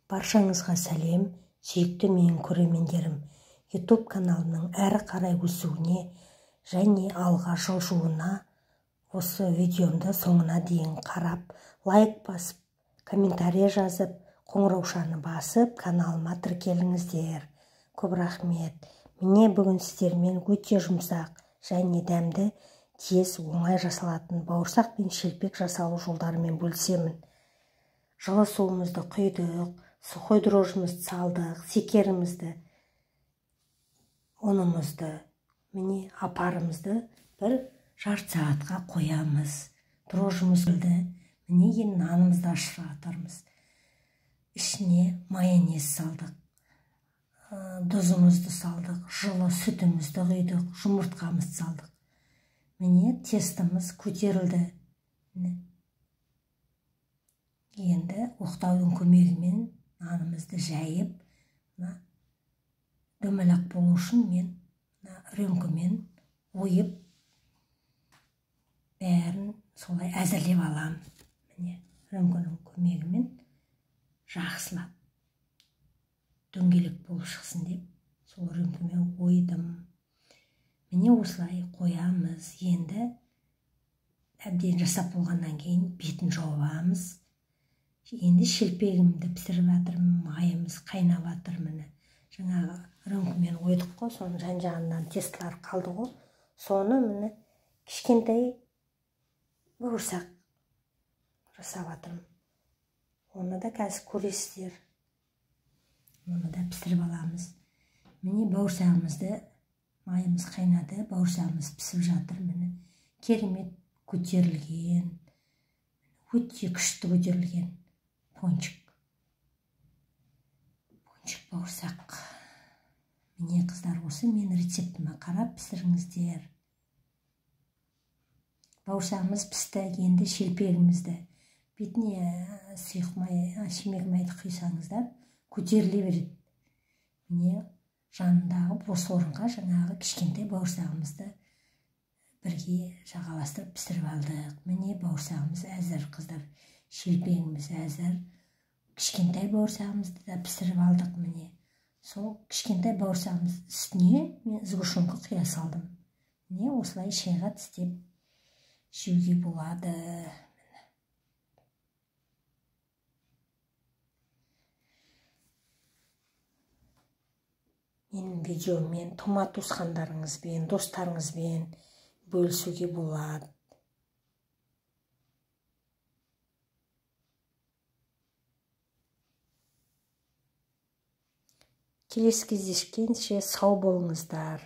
Баршаңызға сәлем, сүйікті менің көрермендерім. YouTube каналының әрі қарай өсуіне және алға жылжуына осы видеомды соңына дейін қарап, лайк басып, комментарий жазып, қоңыраушаны басып, каналыма тіркеліңіздер. Көп рахмет. Міне бүгін сіздермен өте жұмсақ және дәмді, тез, оңай жасалатын бауырсақ пен шелпек жасалу жолдарымен бөлісемін. Жылы суымызды құйдық, сухой дрожжымызды салдық, секерімізді, ұнымызды, міне апарымызды бір жарты сағатқа қоямыз. Дрожжымызды, міне енді нанымызды ашыратырмыз. Ішіне майонез салдық, тұзымызды салдық, жылы сүтімізді құйдық, жұмыртқамызды салдық. Міне тестіміз көтерілді. Енді оқтаудың көмегімен нанымызды жайып, дөмелек болу үшін мен рөмкемен ойып, бәрін солай әзірлеп аламын. Міне рөмкенің көмегімен жақсылап дөңгелек болып шықсын деп, сол рөмкемен ойдым. Міне осылай қоямыз. Енді әбден жасап болғаннан кейін бетін жауамыз. Енді шелпегімді пісіріп жатырмын, майымыз қайнап жатыр. Міне жаңағы рөмкемен ойдық қой, соның жан-жағынан тестілер қалды ғой. Соны міне кішкентай бауырсақ жасап жатырмын. Оны да қазір көресіздер. Оны да пісіріп аламыз. Міне бауырсағымызды, майымыз қайнады, бауырсағымыз пісіп жатыр. Міне керемет көтерілген, өте күшті көтерілген пончик бауырсақ. Міне қыздар, осы мен рецептіме қарап пісіріңіздер. Бауырсағымыз пісті. Енді шелпегімізді бетіне сұйық май, шемек майды құйсаңыздар көтеріле береді. Міне жанындағы бос орынға жаңағы кішкентай бауырсағымызды бірге жағаластырып пісіріп алдық. Міне бауырсағымыз әзір қыздар. Шелпегіміз әзір. Кішкентай бауырсағымызды да пісіріп алдық. Міне сол кішкентай бауырсағымыз үстіне мен сгущенка құя салдым. Міне осылай шайға тістеп жеуге болады. Менің видеомен тума туысқандарыңызбен, достарыңызбен бөлісуге болады. Келесі кездескенше сау болыңыздар.